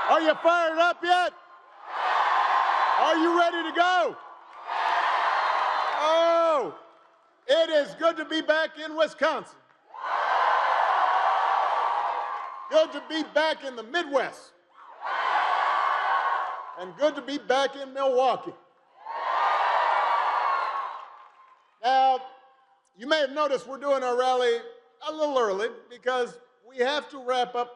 Are you fired up yet? Are you ready to go? Oh, it is good to be back in Wisconsin. Good to be back in the Midwest. And good to be back in Milwaukee. Now, you may have noticed we're doing our rally a little early because we have to wrap up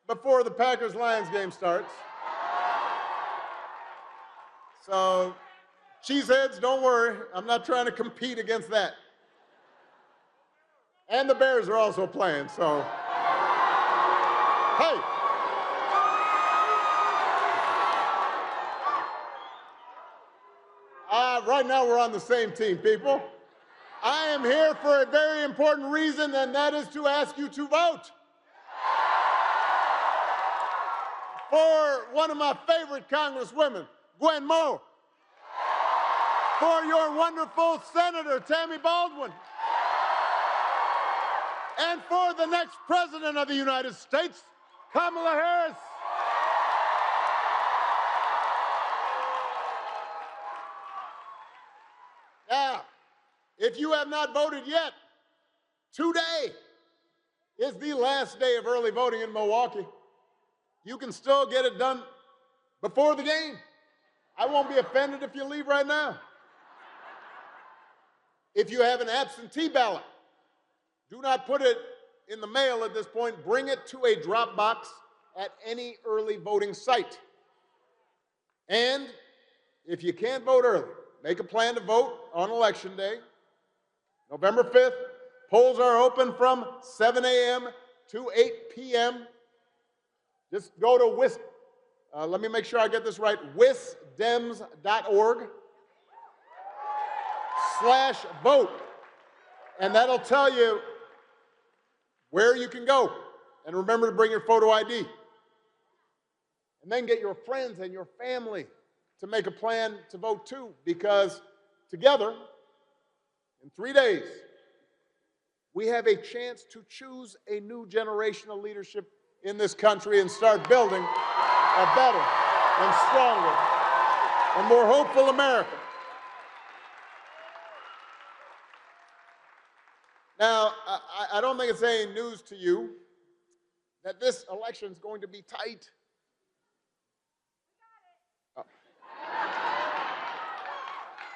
before the Packers-Lions game starts. So, cheeseheads, don't worry. I'm not trying to compete against that. And the Bears are also playing, so. Hey. Right now we're on the same team, people. I am here for a very important reason, and that is to ask you to vote for one of my favorite congresswomen, Gwen Moore, for your wonderful Senator, Tammy Baldwin, and for the next President of the United States, Kamala Harris. Now, if you have not voted yet, today is the last day of early voting in Milwaukee. You can still get it done before the game. I won't be offended if you leave right now. If you have an absentee ballot, do not put it in the mail at this point. Bring it to a drop box at any early voting site. And if you can't vote early, make a plan to vote on Election Day. November 5th, polls are open from 7 a.m. to 8 p.m. Just go to let me make sure I get this right, wisdems.org/vote. And that'll tell you where you can go. And remember to bring your photo ID. And then get your friends and your family to make a plan to vote too, because together, in 3 days, we have a chance to choose a new generation of leadership in this country and start building a better and stronger and more hopeful America. Now, I don't think it's any news to you that this election is going to be tight.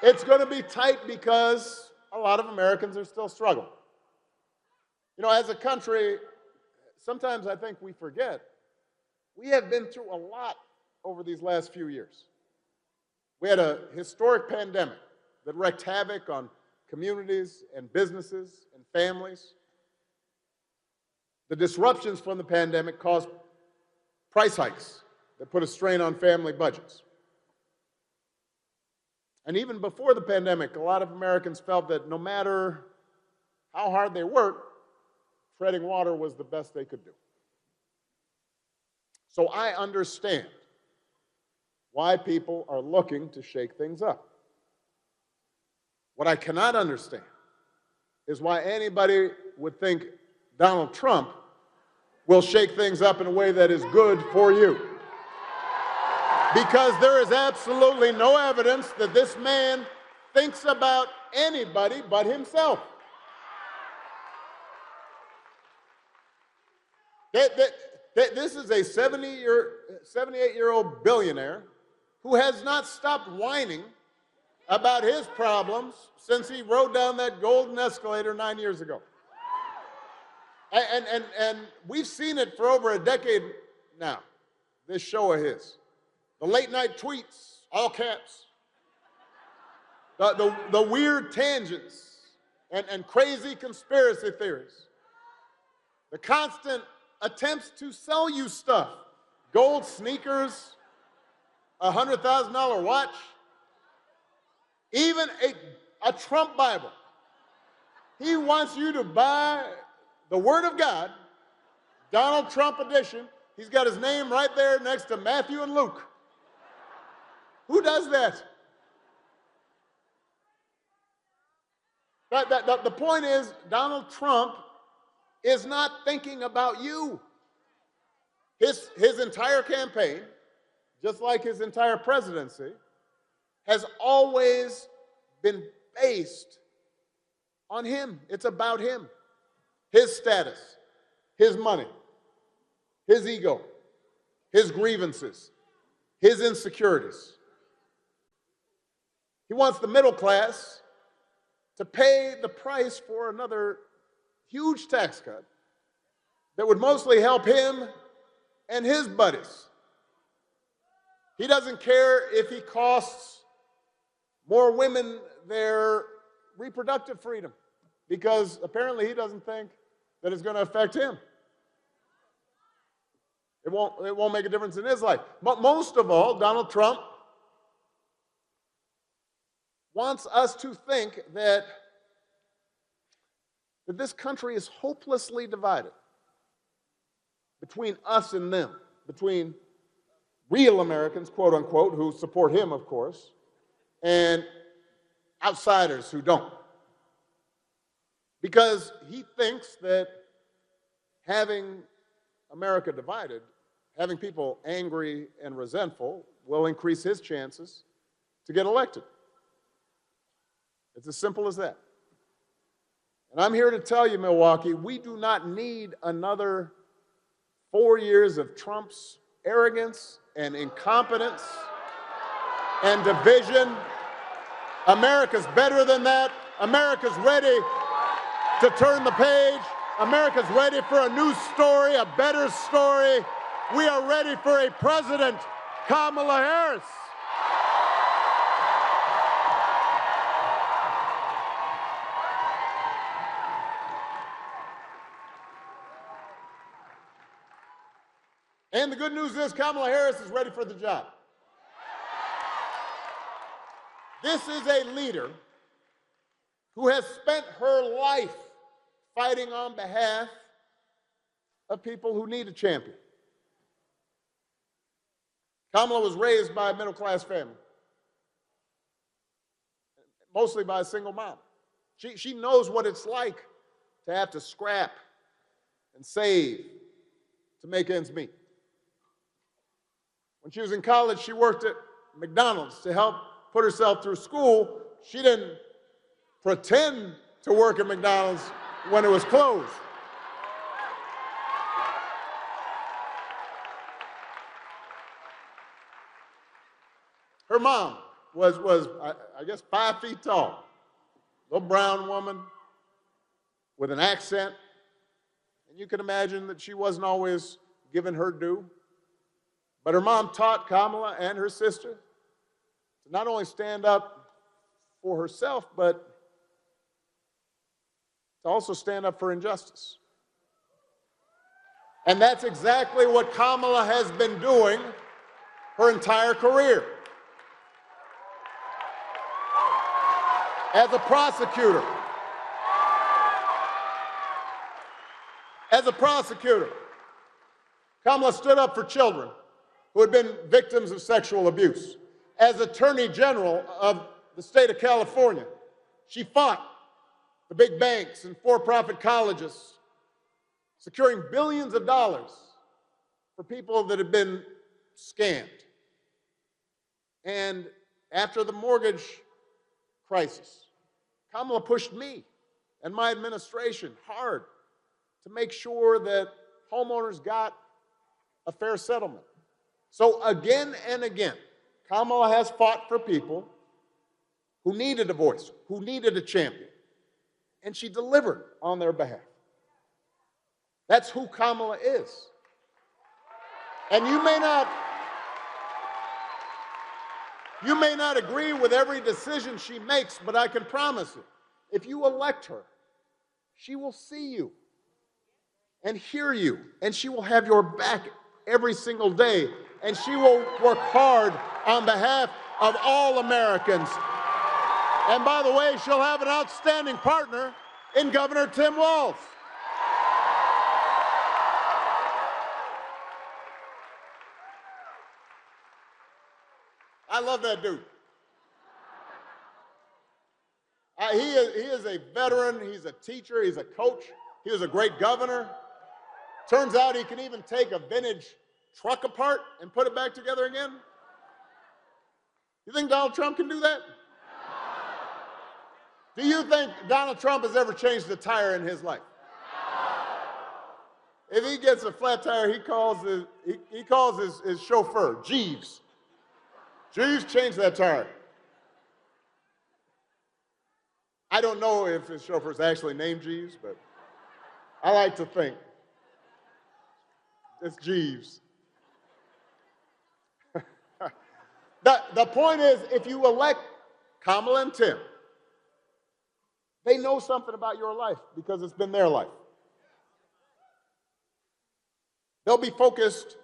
It's going to be tight because a lot of Americans are still struggling. You know, as a country, sometimes I think we forget we have been through a lot over these last few years. We had a historic pandemic that wreaked havoc on communities and businesses and families. The disruptions from the pandemic caused price hikes that put a strain on family budgets. And even before the pandemic, a lot of Americans felt that no matter how hard they worked, treading water was the best they could do. So I understand why people are looking to shake things up. What I cannot understand is why anybody would think Donald Trump will shake things up in a way that is good for you. Because there is absolutely no evidence that this man thinks about anybody but himself. This is a 78-year-old billionaire who has not stopped whining about his problems since he rode down that golden escalator 9 years ago. And we've seen it for over a decade now, this show of his. The late-night tweets, all caps. The weird tangents and crazy conspiracy theories. The constant attempts to sell you stuff. Gold sneakers, a $100,000 watch, even a Trump Bible. He wants you to buy the Word of God, Donald Trump edition. He's got his name right there next to Matthew and Luke. Who does that? The point is, Donald Trump is not thinking about you. His entire campaign, just like his entire presidency, has always been based on him. It's about him, his status, his money, his ego, his grievances, his insecurities. He wants the middle class to pay the price for another huge tax cut that would mostly help him and his buddies. He doesn't care if he costs more women their reproductive freedom, because apparently he doesn't think that it's going to affect him. It won't make a difference in his life. But most of all, Donald Trump wants us to think that this country is hopelessly divided between us and them, between real Americans, quote unquote, who support him, of course, and outsiders who don't. Because he thinks that having America divided, having people angry and resentful, will increase his chances to get elected. It's as simple as that. And I'm here to tell you, Milwaukee, we do not need another 4 years of Trump's arrogance and incompetence and division. America's better than that. America's ready to turn the page. America's ready for a new story, a better story. We are ready for a president, Kamala Harris. And the good news is Kamala Harris is ready for the job. This is a leader who has spent her life fighting on behalf of people who need a champion. Kamala was raised by a middle-class family, mostly by a single mom. She knows what it's like to have to scrap and save to make ends meet. When she was in college, she worked at McDonald's to help put herself through school. She didn't pretend to work at McDonald's when it was closed. Her mom was I guess, 5 feet tall, little brown woman with an accent. And you can imagine that she wasn't always given her due. But her mom taught Kamala and her sister to not only stand up for herself, but to also stand up for injustice. And that's exactly what Kamala has been doing her entire career. As a prosecutor, Kamala stood up for children who had been victims of sexual abuse. As Attorney General of the state of California, she fought the big banks and for-profit colleges, securing billions of dollars for people that had been scammed. And after the mortgage crisis, Kamala pushed me and my administration hard to make sure that homeowners got a fair settlement. So again and again, Kamala has fought for people who needed a voice, who needed a champion, and she delivered on their behalf. That's who Kamala is. And you may not agree with every decision she makes, but I can promise you, if you elect her, she will see you and hear you, and she will have your back every single day, and she will work hard on behalf of all Americans. And by the way, she'll have an outstanding partner in Governor Tim Walz. I love that dude. He is a veteran, he's a teacher, he's a coach, he was a great governor. Turns out he can even take a vintage truck apart and put it back together again? You think Donald Trump can do that? Do you think Donald Trump has ever changed a tire in his life? If he gets a flat tire, he calls his chauffeur, Jeeves. Jeeves, change that tire. I don't know if his chauffeur's actually named Jeeves, but I like to think it's Jeeves. The point is, if you elect Kamala and Tim, they know something about your life because it's been their life. They'll be focused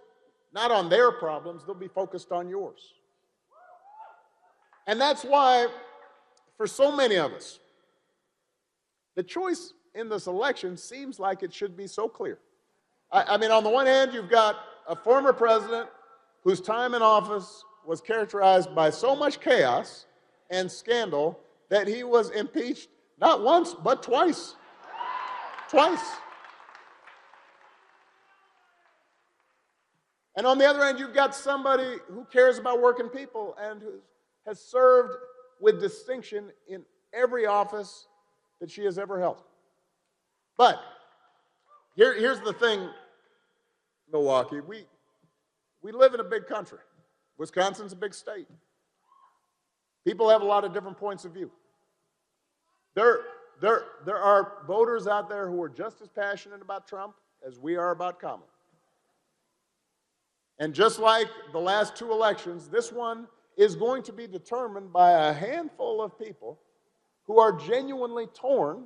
not on their problems, they'll be focused on yours. And that's why, for so many of us, the choice in this election seems like it should be so clear. I mean, on the one hand, you've got a former president whose time in office was characterized by so much chaos and scandal that he was impeached not once, but twice. Twice. And on the other hand, you've got somebody who cares about working people and who has served with distinction in every office that she has ever held. But here's the thing, Milwaukee. We live in a big country. Wisconsin's a big state. People have a lot of different points of view. There are voters out there who are just as passionate about Trump as we are about Kamala. And just like the last two elections, this one is going to be determined by a handful of people who are genuinely torn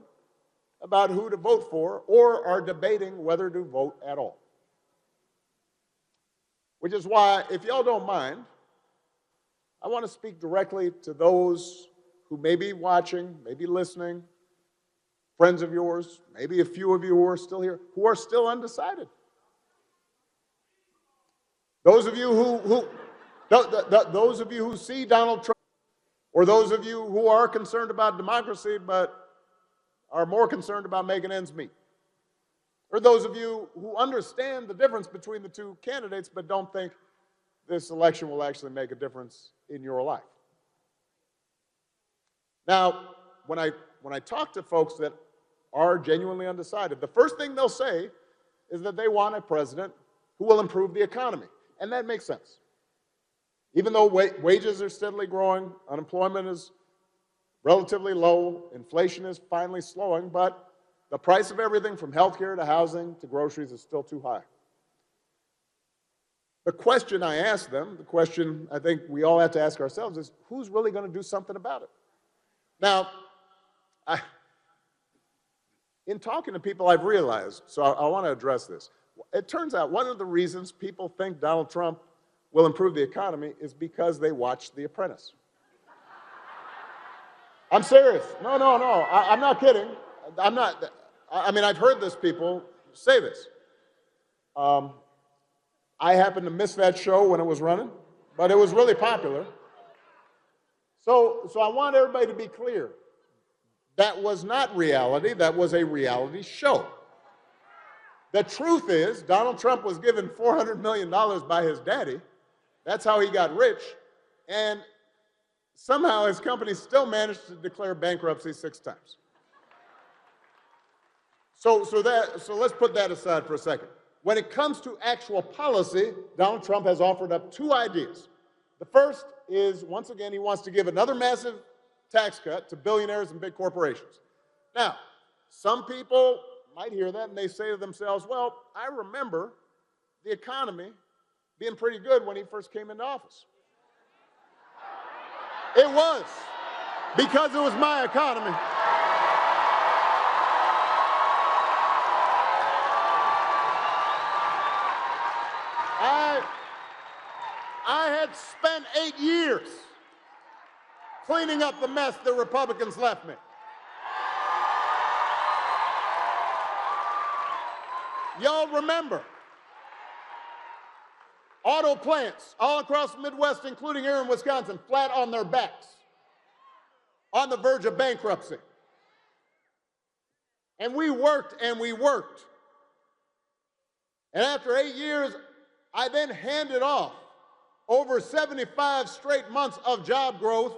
about who to vote for or are debating whether to vote at all. Which is why, if y'all don't mind, I want to speak directly to those who may be watching, may be listening, friends of yours, maybe a few of you who are still here, who are still undecided. Those of you those of you who see Donald Trump, or those of you who are concerned about democracy but are more concerned about making ends meet, or those of you who understand the difference between the two candidates but don't think this election will actually make a difference in your life. Now, when I talk to folks that are genuinely undecided, the first thing they'll say is that they want a president who will improve the economy. And that makes sense. Even though wages are steadily growing, unemployment is relatively low, inflation is finally slowing, but the price of everything from healthcare to housing to groceries is still too high. The question I ask them, the question I think we all have to ask ourselves is, who's really going to do something about it? Now, in talking to people, I've realized, so I want to address this. It turns out one of the reasons people think Donald Trump will improve the economy is because they watched The Apprentice. I'm serious. No. I'm not kidding. I've heard this people say this. I happened to miss that show when it was running, but it was really popular. So I want everybody to be clear. That was not reality. That was a reality show. The truth is, Donald Trump was given $400 million by his daddy. That's how he got rich. And somehow his company still managed to declare bankruptcy 6 times. So let's put that aside for a second. When it comes to actual policy, Donald Trump has offered up 2 ideas. The first is, once again, he wants to give another massive tax cut to billionaires and big corporations. Now, some people might hear that and they say to themselves, well, I remember the economy being pretty good when he first came into office. It was, because it was my economy. I had spent 8 years cleaning up the mess the Republicans left me. Y'all remember, auto plants all across the Midwest, including here in Wisconsin, flat on their backs, on the verge of bankruptcy. And we worked and we worked. And after 8 years, I then handed off over 75 straight months of job growth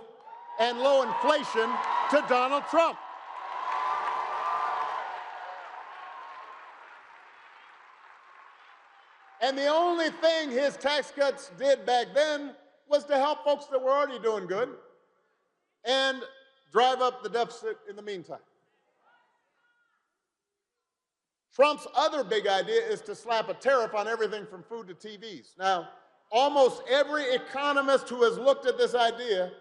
and low inflation to Donald Trump. And the only thing his tax cuts did back then was to help folks that were already doing good and drive up the deficit in the meantime. Trump's other big idea is to slap a tariff on everything from food to TVs. Now, almost every economist who has looked at this idea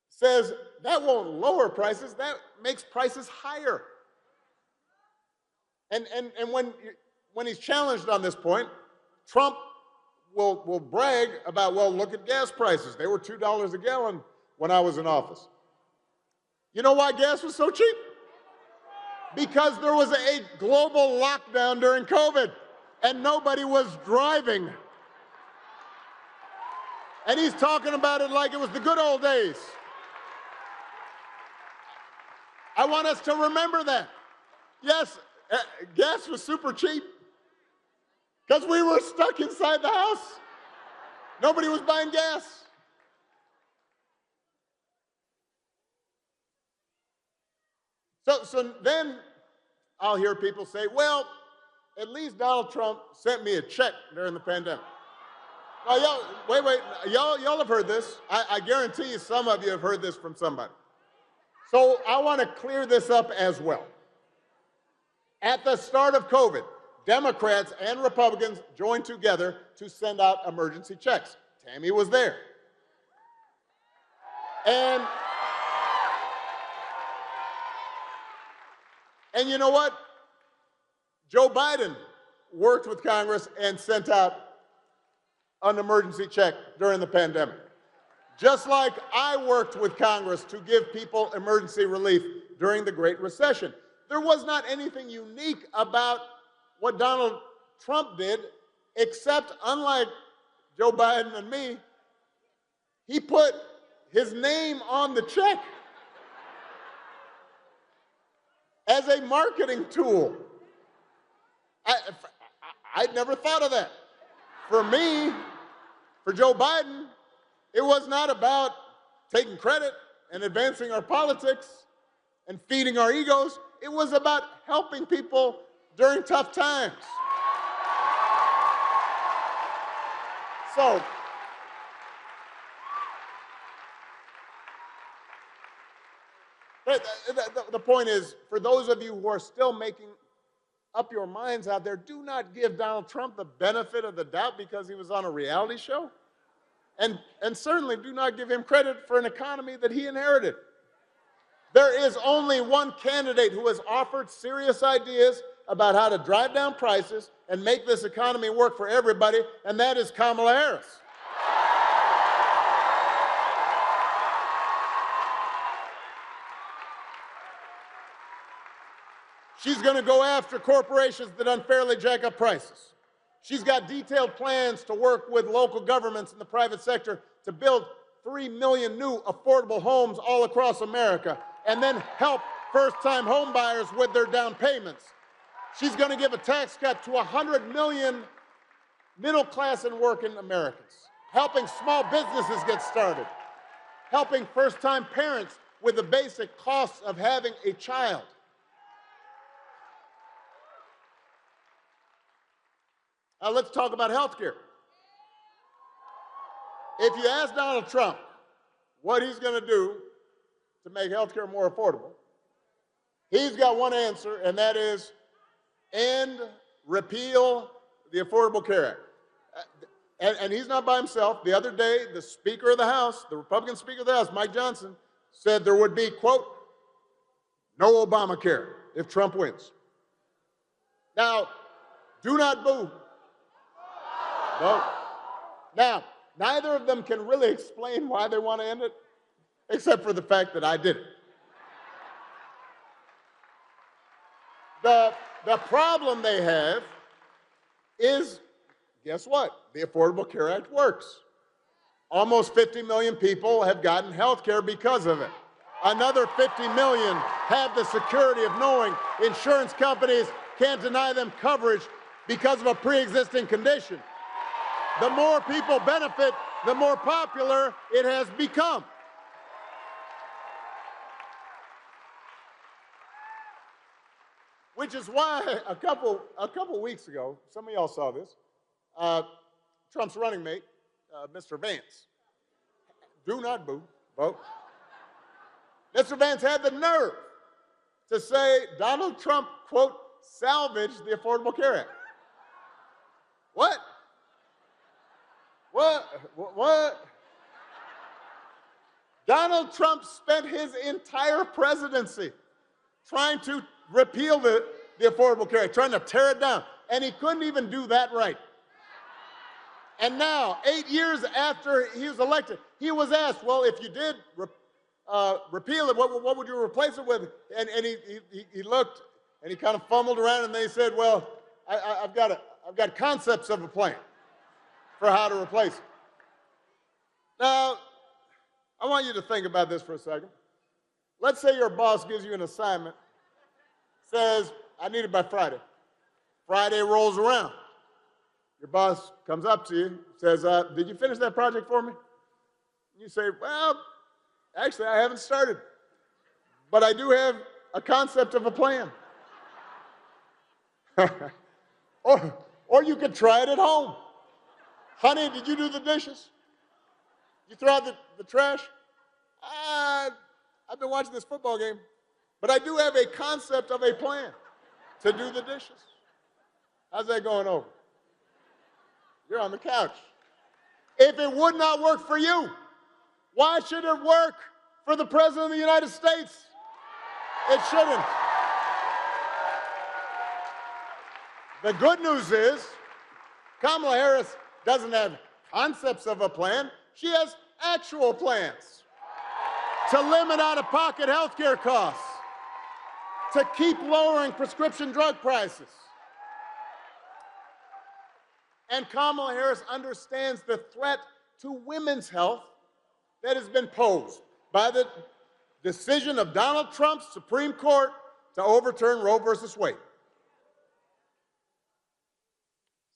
says that won't lower prices, that makes prices higher. And when he's challenged on this point, Trump will brag about, well, look at gas prices. They were $2 a gallon when I was in office. You know why gas was so cheap? Because there was a global lockdown during COVID and nobody was driving. And he's talking about it like it was the good old days. I want us to remember that. Yes, gas was super cheap because we were stuck inside the house. Nobody was buying gas. So then I'll hear people say, well, at least Donald Trump sent me a check during the pandemic. Well, y'all have heard this. I guarantee you some of you have heard this from somebody. So I want to clear this up as well. At the start of COVID, Democrats and Republicans joined together to send out emergency checks. Tammy was there. And you know what? Joe Biden worked with Congress and sent out an emergency check during the pandemic. Just like I worked with Congress to give people emergency relief during the Great Recession. There was not anything unique about what Donald Trump did, except, unlike Joe Biden and me, he put his name on the check as a marketing tool. I'd never thought of that. For me, for Joe Biden, it was not about taking credit and advancing our politics and feeding our egos. It was about helping people during tough times. So, the point is, for those of you who are still making up your minds out there, do not give Donald Trump the benefit of the doubt because he was on a reality show. And certainly do not give him credit for an economy that he inherited. There is only one candidate who has offered serious ideas about how to drive down prices and make this economy work for everybody, and that is Kamala Harris. She's going to go after corporations that unfairly jack up prices. She's got detailed plans to work with local governments and the private sector to build 3 million new affordable homes all across America and then help first-time home buyers with their down payments. She's going to give a tax cut to 100 million middle-class and working Americans, helping small businesses get started, helping first-time parents with the basic costs of having a child. Now let's talk about health care. If you ask Donald Trump what he's going to do to make health care more affordable, he's got one answer, and that is repeal the Affordable Care Act. And he's not by himself. The other day, the Speaker of the House, the Republican Speaker of the House, Mike Johnson, said there would be, quote, no Obamacare if Trump wins. Now, do not boo. Vote. Now, neither of them can really explain why they want to end it, except for the fact that I did it. The problem they have is, guess what? The Affordable Care Act works. Almost 50 million people have gotten health care because of it. Another 50 million have the security of knowing insurance companies can't deny them coverage because of a pre-existing condition. the more people benefit, the more popular it has become. Which is why a couple weeks ago, some of y'all saw this, Trump's running mate, Mr. Vance, do not boo, vote. Mr. Vance had the nerve to say Donald Trump, quote, salvaged the Affordable Care Act. What? What? Donald Trump spent his entire presidency trying to repeal the Affordable Care Act, trying to tear it down, and he couldn't even do that right. And now, 8 years after he was elected, he was asked, well, if you did repeal it, what would you replace it with? And he looked, and he kind of fumbled around, and they said, well, I've got concepts of a plan for how to replace it. Now, I want you to think about this for a second. Let's say your boss gives you an assignment, says, I need it by Friday. Friday rolls around. Your boss comes up to you, says, did you finish that project for me? You say, well, actually, I haven't started, but I do have a concept of a plan. Or you could try it at home. Honey, did you do the dishes? You throw out the trash? I've been watching this football game, but I do have a concept of a plan to do the dishes. How's that going over? You're on the couch. If it would not work for you, why should it work for the President of the United States? It shouldn't. The good news is Kamala Harris doesn't have concepts of a plan. She has actual plans to limit out-of-pocket health care costs, to keep lowering prescription drug prices. And Kamala Harris understands the threat to women's health that has been posed by the decision of Donald Trump's Supreme Court to overturn Roe versus Wade.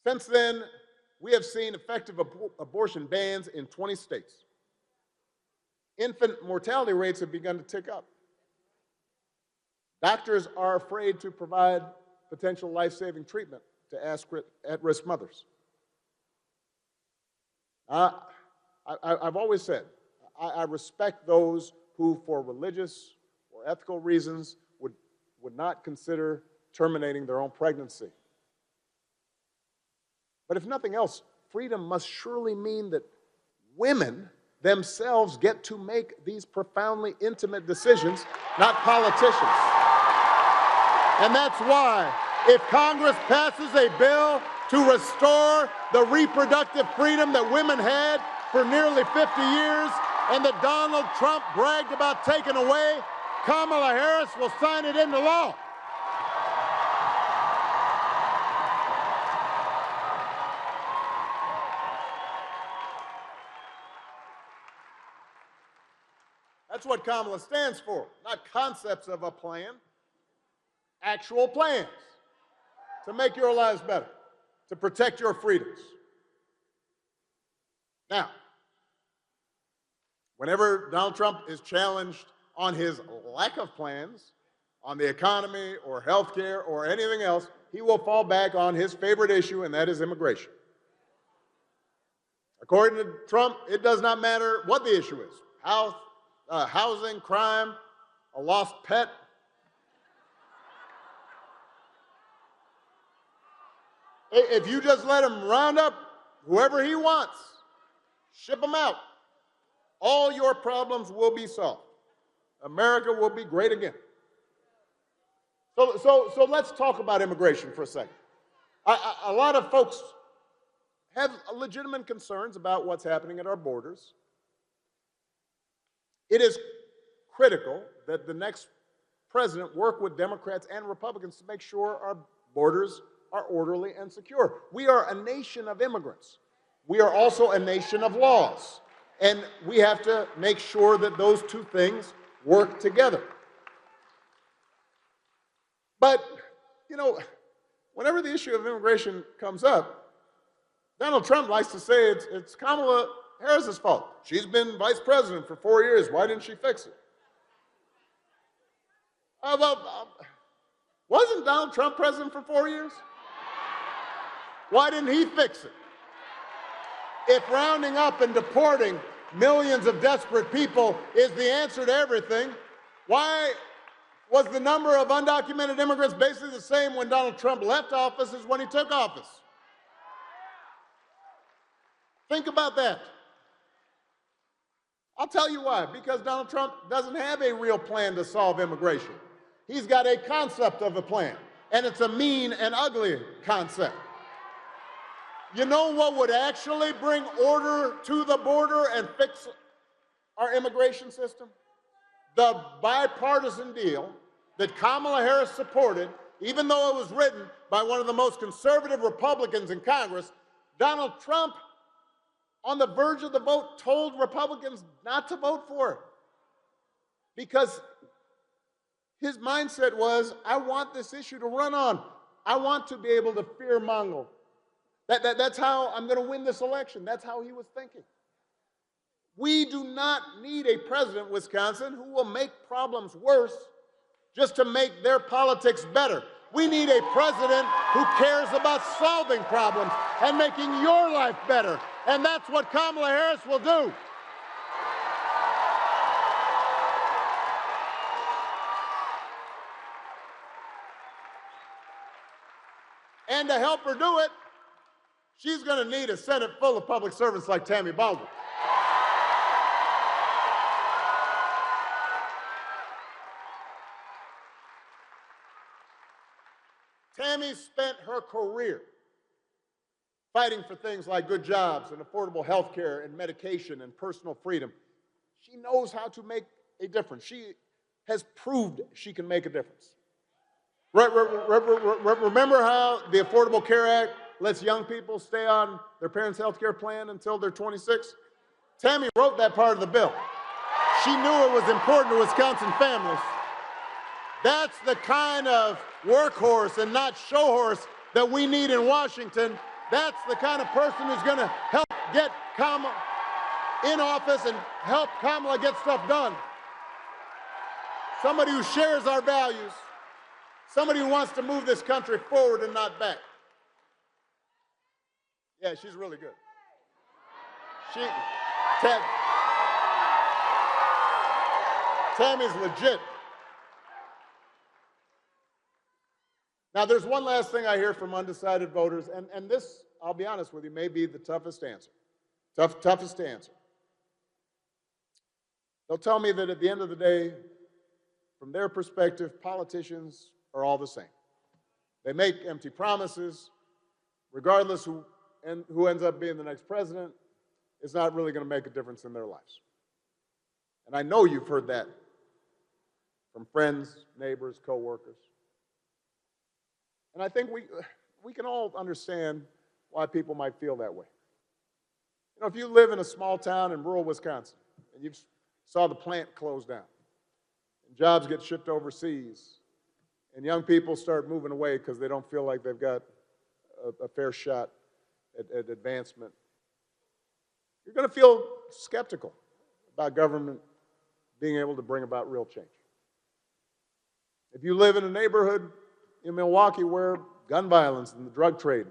Since then, we have seen effective abortion bans in 20 states. Infant mortality rates have begun to tick up. Doctors are afraid to provide potential life-saving treatment to at-risk mothers. I've always said, I respect those who, for religious or ethical reasons, would not consider terminating their own pregnancy. But if nothing else, freedom must surely mean that women themselves get to make these profoundly intimate decisions, not politicians. And that's why, if Congress passes a bill to restore the reproductive freedom that women had for nearly 50 years and that Donald Trump bragged about taking away, Kamala Harris will sign it into law. That's what Kamala stands for, not concepts of a plan, actual plans to make your lives better, to protect your freedoms. Now, whenever Donald Trump is challenged on his lack of plans on the economy or health care or anything else, he will fall back on his favorite issue, and that is immigration. According to Trump, it does not matter what the issue is. Housing, crime, a lost pet. If you just let him round up whoever he wants, ship them out, all your problems will be solved. America will be great again. So let's talk about immigration for a second. A lot of folks have legitimate concerns about what's happening at our borders. It is critical that the next president work with Democrats and Republicans to make sure our borders are orderly and secure. We are a nation of immigrants. We are also a nation of laws. And we have to make sure that those two things work together. But, you know, whenever the issue of immigration comes up, Donald Trump likes to say it's Kamala Harris's fault. She's been vice president for 4 years. Why didn't she fix it? Wasn't Donald Trump president for 4 years? Why didn't he fix it? If rounding up and deporting millions of desperate people is the answer to everything, why was the number of undocumented immigrants basically the same when Donald Trump left office as when he took office? Think about that. I'll tell you why. Because Donald Trump doesn't have a real plan to solve immigration. He's got a concept of a plan, and it's a mean and ugly concept. You know what would actually bring order to the border and fix our immigration system? The bipartisan deal that Kamala Harris supported, even though it was written by one of the most conservative Republicans in Congress. Donald Trump, on the verge of the vote, told Republicans not to vote for it because his mindset was, I want this issue to run on. I want to be able to fear-monger. That's how I'm going to win this election. That's how he was thinking. We do not need a president in Wisconsin who will make problems worse just to make their politics better. We need a president who cares about solving problems and making your life better. And that's what Kamala Harris will do. And to help her do it, she's going to need a Senate full of public servants like Tammy Baldwin. Tammy spent her career fighting for things like good jobs and affordable health care and medication and personal freedom. She knows how to make a difference. She has proved she can make a difference. Remember how the Affordable Care Act lets young people stay on their parents' health care plan until they're 26? Tammy wrote that part of the bill. She knew it was important to Wisconsin families. That's the kind of workhorse and not show horse that we need in Washington. That's the kind of person who's going to help get Kamala in office and help Kamala get stuff done. Somebody who shares our values. Somebody who wants to move this country forward and not back. Yeah, she's really good. Tammy's legit. Now, there's one last thing I hear from undecided voters, and this, I'll be honest with you, may be the toughest answer. Toughest to answer. They'll tell me that at the end of the day, from their perspective, politicians are all the same. They make empty promises, regardless who ends up being the next president. It's not really going to make a difference in their lives. And I know you've heard that from friends, neighbors, coworkers. And I think we can all understand why people might feel that way. You know, if you live in a small town in rural Wisconsin and you saw the plant close down and jobs get shipped overseas and young people start moving away because they don't feel like they've got a fair shot at advancement, you're going to feel skeptical about government being able to bring about real change. If you live in a neighborhood in Milwaukee where gun violence and the drug trade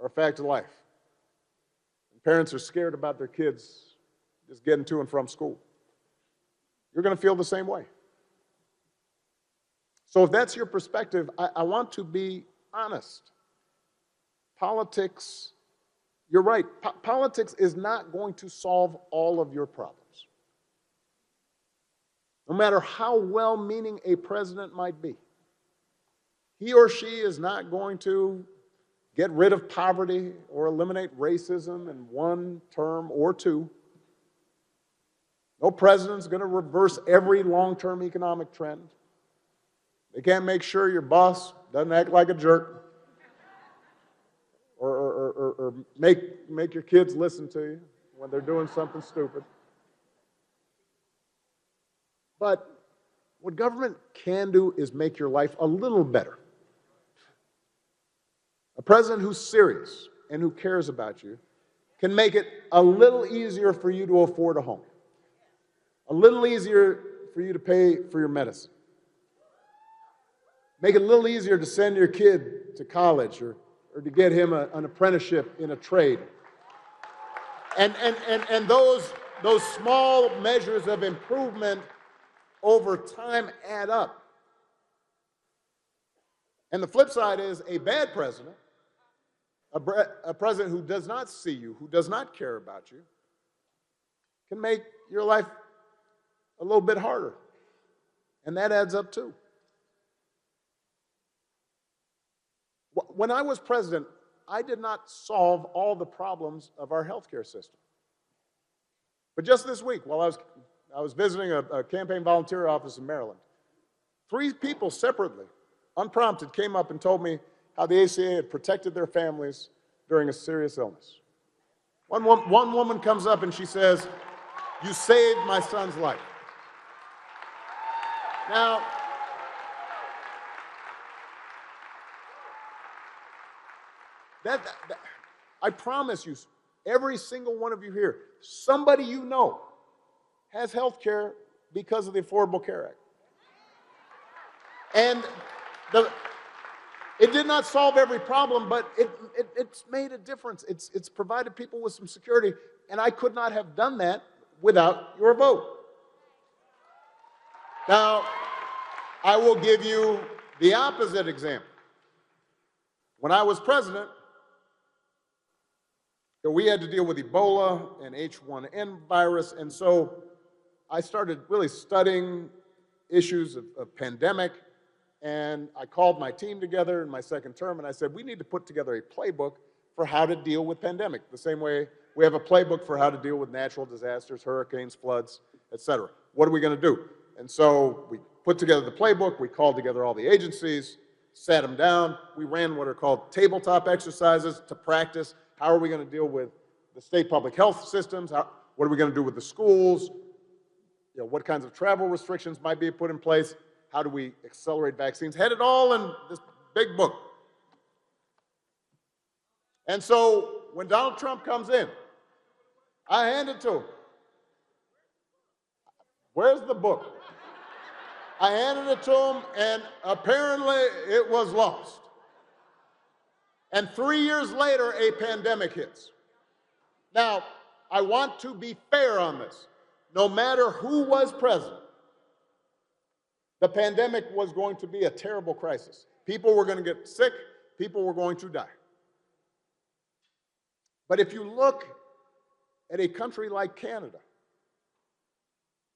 are a fact of life, and parents are scared about their kids just getting to and from school, you're going to feel the same way. So if that's your perspective, I want to be honest. Politics, you're right, politics is not going to solve all of your problems. No matter how well-meaning a president might be, he or she is not going to get rid of poverty or eliminate racism in one term or two. No president's going to reverse every long-term economic trend. They can't make sure your boss doesn't act like a jerk or make your kids listen to you when they're doing something stupid. But what government can do is make your life a little better. A president who's serious and who cares about you can make it a little easier for you to afford a home, a little easier for you to pay for your medicine, make it a little easier to send your kid to college or to get him an apprenticeship in a trade. And those small measures of improvement over time add up. And the flip side is a bad president, a president who does not see you, who does not care about you, can make your life a little bit harder. And that adds up too. When I was president, I did not solve all the problems of our healthcare system. But just this week, while I was visiting a campaign volunteer office in Maryland, 3 people separately, unprompted, came up and told me how the ACA had protected their families during a serious illness. One woman comes up and she says, "You saved my son's life." Now, I promise you, every single one of you here, somebody you know has health care because of the Affordable Care Act. And it did not solve every problem, but it's made a difference. It's provided people with some security, and I could not have done that without your vote. Now, I will give you the opposite example. When I was president, we had to deal with Ebola and H1N virus, and so I started really studying issues of pandemic, and I called my team together in my second term, and I said, we need to put together a playbook for how to deal with pandemic, the same way we have a playbook for how to deal with natural disasters, hurricanes, floods, et cetera. What are we going to do? And so we put together the playbook, we called together all the agencies, sat them down, we ran what are called tabletop exercises to practice. How are we going to deal with the state public health systems? What are we going to do with the schools? What kinds of travel restrictions might be put in place? How do we accelerate vaccines? Had it all in this big book. And so when Donald Trump comes in, I hand it to him. Where's the book? I handed it to him, and apparently it was lost. And 3 years later, a pandemic hits. Now, I want to be fair on this. No matter who was president, the pandemic was going to be a terrible crisis. People were going to get sick. People were going to die. But if you look at a country like Canada,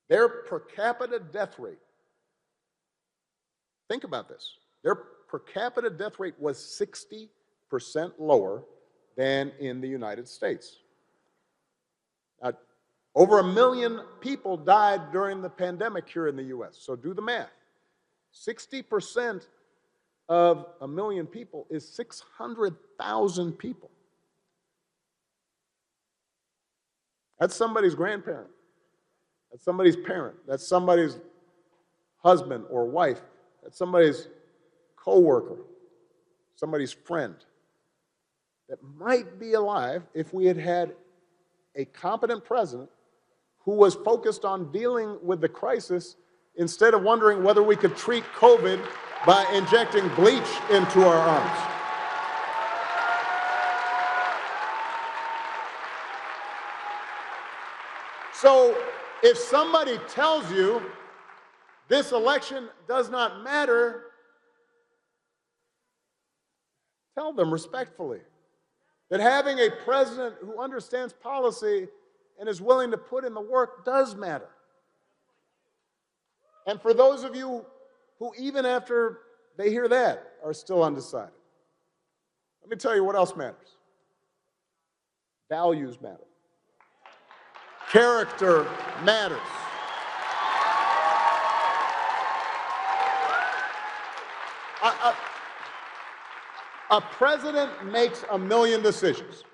their per capita death rate, think about this, their per capita death rate was 60% lower than in the United States. Now, over 1 million people died during the pandemic here in the U.S., so do the math. 60% of 1 million people is 600,000 people. That's somebody's grandparent. That's somebody's parent. That's somebody's husband or wife. That's somebody's coworker, somebody's friend that might be alive if we had had a competent president who was focused on dealing with the crisis instead of wondering whether we could treat COVID by injecting bleach into our arms. So if somebody tells you this election does not matter, tell them respectfully that having a president who understands policy and is willing to put in the work does matter. And for those of you who, even after they hear that, are still undecided, let me tell you what else matters. Values matter. Character matters. A president makes 1 million decisions.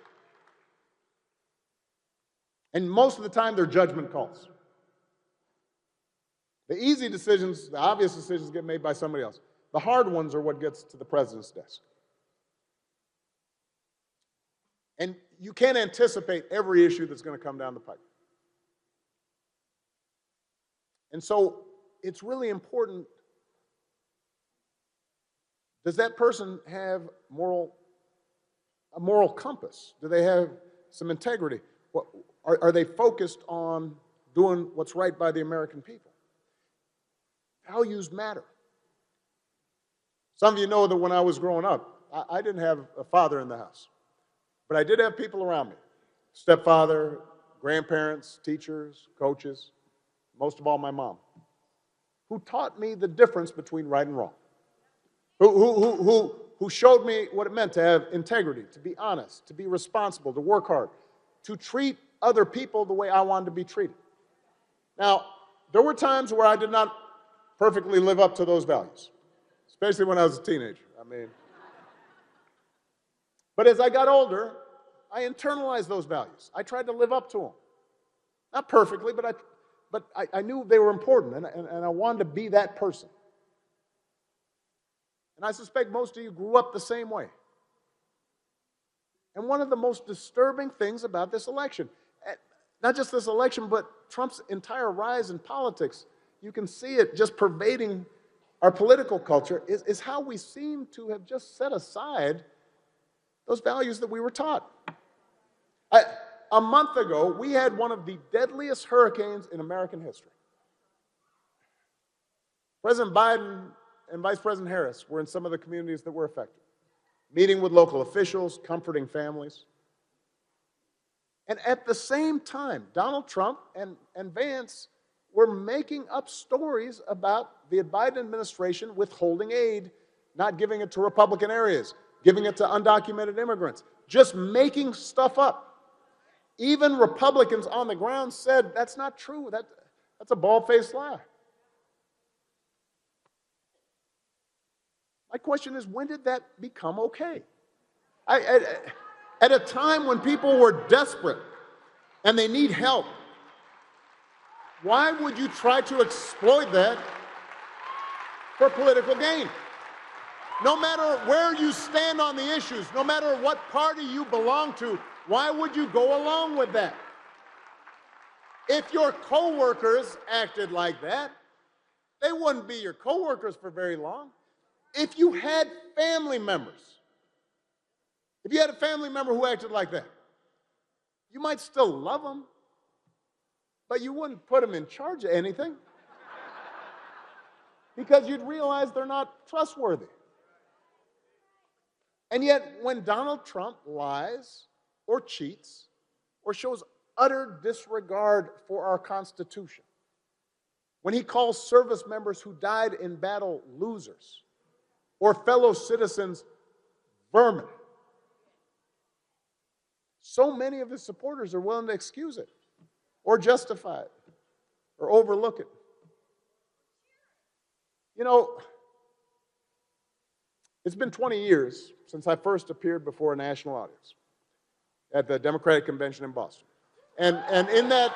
And most of the time, they're judgment calls. The easy decisions, the obvious decisions get made by somebody else. The hard ones are what gets to the president's desk. And you can't anticipate every issue that's going to come down the pipe. And so it's really important. Does that person have a moral compass? Do they have some integrity? Are they focused on doing what's right by the American people? Values matter. Some of you know that when I was growing up, I didn't have a father in the house, but I did have people around me. Stepfather, grandparents, teachers, coaches, most of all my mom, who taught me the difference between right and wrong, who showed me what it meant to have integrity, to be honest, to be responsible, to work hard, to treat other people the way I wanted to be treated. Now, there were times where I did not perfectly live up to those values, especially when I was a teenager. But as I got older, I internalized those values. I tried to live up to them. Not perfectly, but I knew they were important, and I wanted to be that person. And I suspect most of you grew up the same way. And one of the most disturbing things about this election, not just this election, but Trump's entire rise in politics, you can see it just pervading our political culture, is how we seem to have just set aside those values that we were taught. A month ago, we had one of the deadliest hurricanes in American history. President Biden and Vice President Harris were in some of the communities that were affected, meeting with local officials, comforting families. And at the same time, Donald Trump and Vance were making up stories about the Biden administration withholding aid, not giving it to Republican areas, giving it to undocumented immigrants, just making stuff up. Even Republicans on the ground said, that's not true. That's a bald-faced lie. My question is, when did that become okay? At a time when people were desperate and they need help, why would you try to exploit that for political gain? No matter where you stand on the issues, no matter what party you belong to, why would you go along with that? If your coworkers acted like that, they wouldn't be your coworkers for very long. If you had family members, if you had a family member who acted like that, you might still love them, but you wouldn't put them in charge of anything because you'd realize they're not trustworthy. And yet, when Donald Trump lies or cheats or shows utter disregard for our Constitution, when he calls service members who died in battle losers or fellow citizens vermin, so many of his supporters are willing to excuse it or justify it or overlook it. You know, it's been 20 years since I first appeared before a national audience at the Democratic Convention in Boston. And in that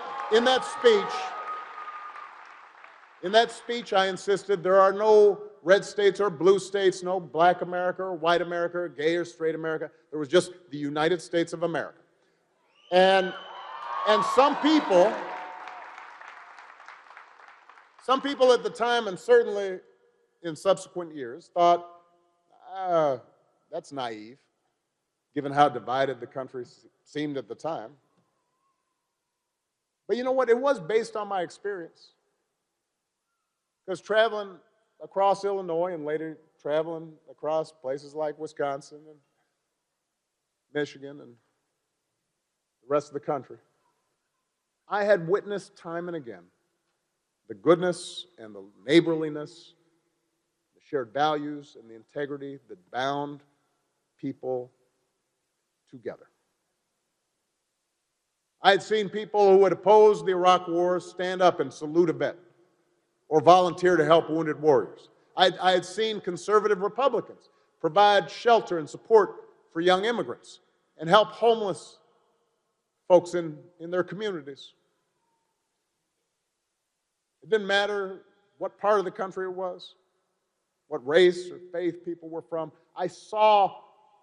speech, I insisted there are no red states or blue states, no black America or white America, or gay or straight America. There was just the United States of America. And some people at the time, and certainly in subsequent years, thought, that's naive, given how divided the country seemed at the time. But you know what? It was based on my experience. Because traveling across Illinois and later traveling across places like Wisconsin and Michigan and the rest of the country, I had witnessed time and again the goodness and the neighborliness, the shared values and the integrity that bound people together. I had seen people who had opposed the Iraq War stand up and salute a vet or volunteer to help wounded warriors. I had seen conservative Republicans provide shelter and support for young immigrants and help homeless folks in their communities. It didn't matter what part of the country it was, what race or faith people were from. I saw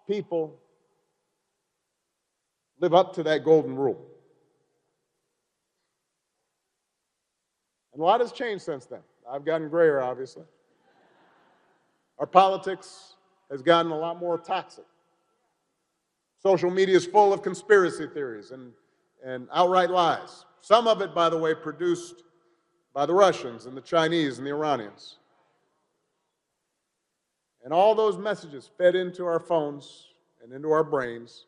people live up to that golden rule. And a lot has changed since then. I've gotten grayer, obviously. Our politics has gotten a lot more toxic. Social media is full of conspiracy theories and outright lies. Some of it, by the way, produced by the Russians and the Chinese and the Iranians. And all those messages fed into our phones and into our brains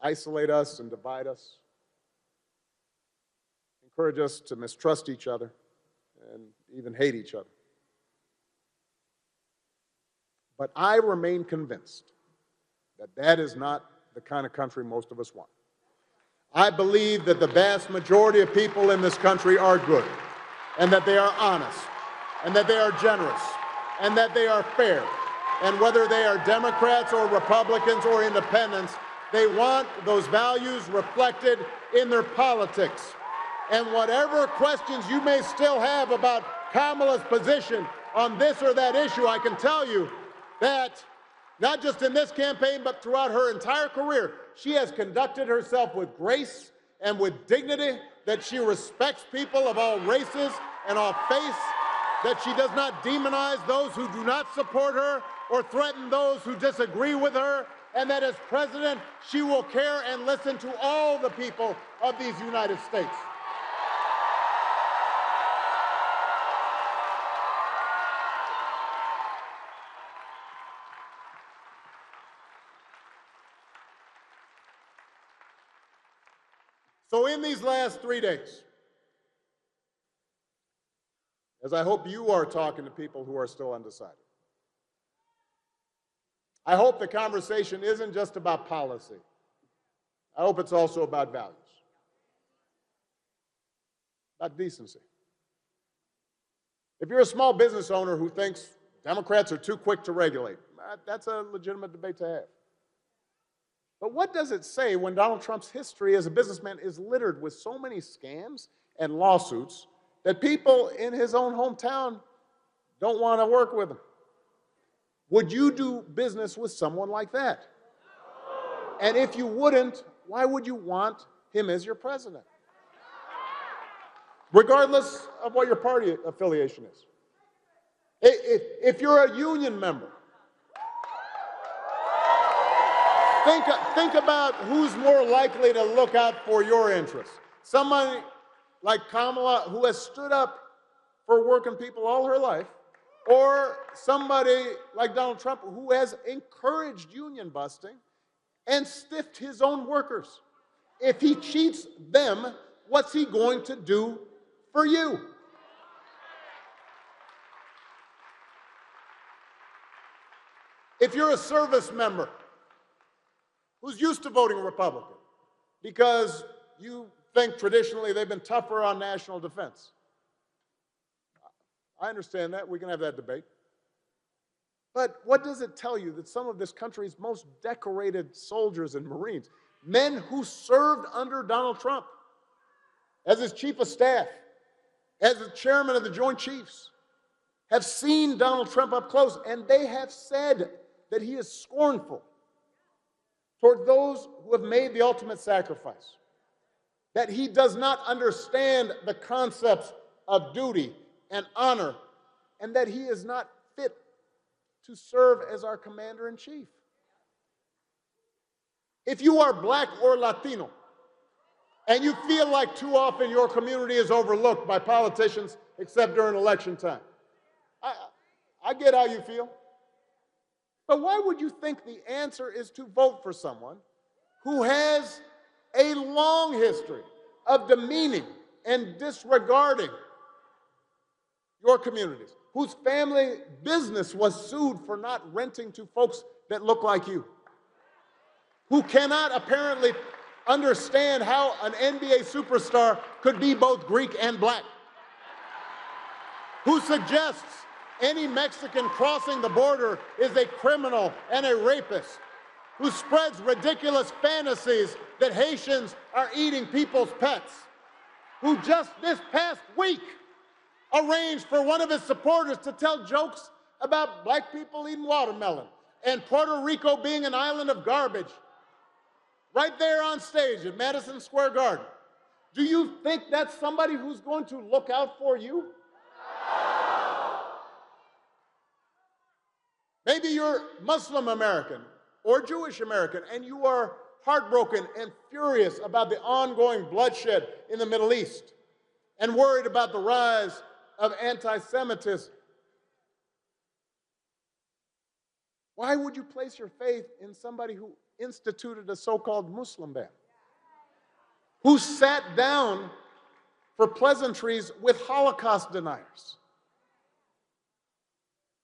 isolate us and divide us, encourage us to mistrust each other and even hate each other. But I remain convinced that that is not the kind of country most of us want. I believe that the vast majority of people in this country are good, and that they are honest, and that they are generous, and that they are fair. And whether they are Democrats or Republicans or independents, they want those values reflected in their politics. And whatever questions you may still have about Kamala's position on this or that issue, I can tell you that not just in this campaign, but throughout her entire career, she has conducted herself with grace and with dignity, that she respects people of all races and all faiths, that she does not demonize those who do not support her or threaten those who disagree with her, and that as president, she will care and listen to all the people of these United States. So in these last 3 days, as I hope you are talking to people who are still undecided, I hope the conversation isn't just about policy. I hope it's also about values, about decency. If you're a small business owner who thinks Democrats are too quick to regulate, that's a legitimate debate to have. But what does it say when Donald Trump's history as a businessman is littered with so many scams and lawsuits that people in his own hometown don't want to work with him? Would you do business with someone like that? And if you wouldn't, why would you want him as your president? Regardless of what your party affiliation is. If you're a union member, think about who's more likely to look out for your interests. Somebody like Kamala, who has stood up for working people all her life, or somebody like Donald Trump, who has encouraged union busting and stiffed his own workers. If he cheats them, what's he going to do for you? If you're a service member who's used to voting Republican because you think traditionally they've been tougher on national defense, I understand that. We can have that debate. But what does it tell you that some of this country's most decorated soldiers and Marines, men who served under Donald Trump as his chief of staff, as the chairman of the Joint Chiefs, have seen Donald Trump up close, and they have said that he is scornful toward those who have made the ultimate sacrifice, that he does not understand the concepts of duty and honor, and that he is not fit to serve as our commander-in-chief. If you are black or Latino, and you feel like too often your community is overlooked by politicians except during election time, I get how you feel. But why would you think the answer is to vote for someone who has a long history of demeaning and disregarding your communities, whose family business was sued for not renting to folks that look like you, who cannot apparently understand how an NBA superstar could be both Greek and black, who suggests any Mexican crossing the border is a criminal and a rapist, who spreads ridiculous fantasies that Haitians are eating people's pets, who just this past week arranged for one of his supporters to tell jokes about black people eating watermelon and Puerto Rico being an island of garbage. right there on stage at Madison Square Garden. Do you think that's somebody who's going to look out for you? Maybe you're Muslim American or Jewish American, and you are heartbroken and furious about the ongoing bloodshed in the Middle East and worried about the rise of anti-Semitism. Why would you place your faith in somebody who instituted a so-called Muslim ban, who sat down for pleasantries with Holocaust deniers,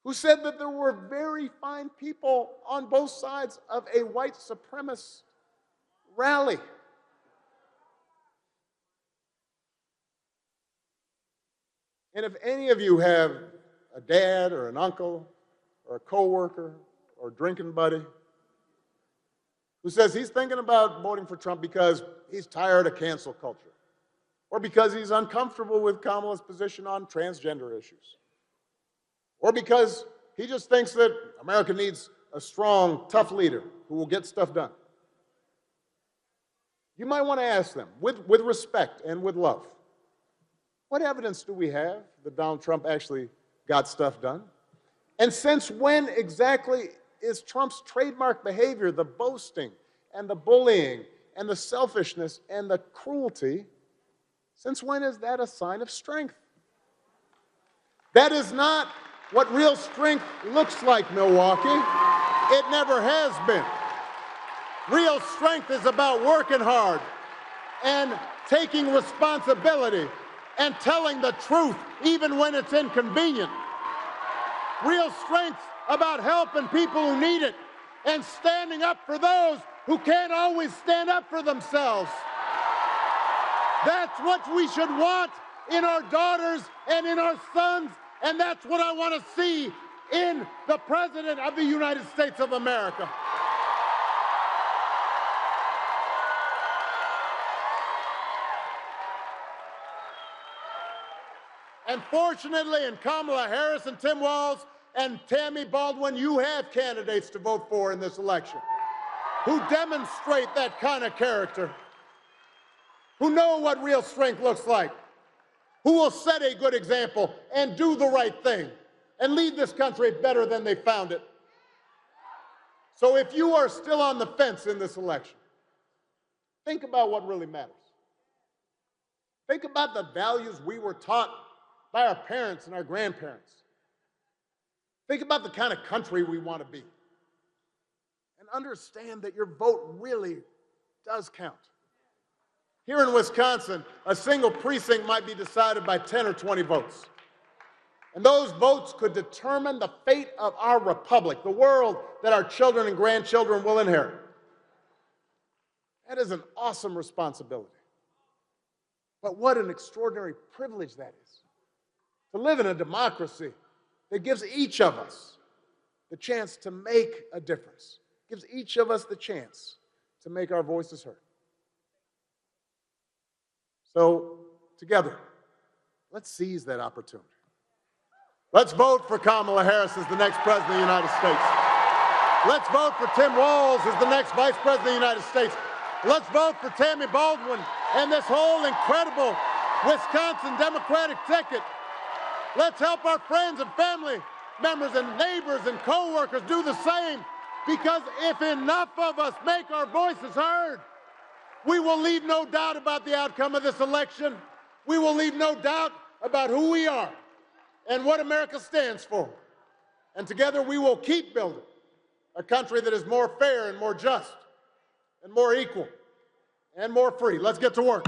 who said that there were very fine people on both sides of a white supremacist rally? And if any of you have a dad or an uncle or a coworker or a drinking buddy who says he's thinking about voting for Trump because he's tired of cancel culture, or because he's uncomfortable with Kamala's position on transgender issues, or because he just thinks that America needs a strong, tough leader who will get stuff done, you might want to ask them, with respect and with love, what evidence do we have that Donald Trump actually got stuff done? And since when exactly is Trump's trademark behavior, the boasting and the bullying and the selfishness and the cruelty, since when is that a sign of strength? That is not what real strength looks like, Milwaukee. It never has been. Real strength is about working hard and taking responsibility and telling the truth even when it's inconvenient. Real strength's about helping people who need it and standing up for those who can't always stand up for themselves. That's what we should want in our daughters and in our sons, and that's what I want to see in the President of the United States of America. And fortunately, in Kamala Harris and Tim Walz and Tammy, Baldwin, you have candidates to vote for in this election who demonstrate that kind of character, who know what real strength looks like, who will set a good example and do the right thing and lead this country better than they found it. So if you are still on the fence in this election, think about what really matters. Think about the values we were taught by our parents and our grandparents. Think about the kind of country we want to be. And understand that your vote really does count. Here in Wisconsin, a single precinct might be decided by 10 or 20 votes. And those votes could determine the fate of our republic, the world that our children and grandchildren will inherit. That is an awesome responsibility. But what an extraordinary privilege that is, to live in a democracy that gives each of us the chance to make a difference, gives each of us the chance to make our voices heard. So, together, let's seize that opportunity. Let's vote for Kamala Harris as the next President of the United States. Let's vote for Tim Walz as the next Vice President of the United States. Let's vote for Tammy Baldwin and this whole incredible Wisconsin Democratic ticket. Let's help our friends and family members and neighbors and co-workers do the same, because if enough of us make our voices heard, we will leave no doubt about the outcome of this election. We will leave no doubt about who we are and what America stands for. And together we will keep building a country that is more fair and more just and more equal and more free. Let's get to work.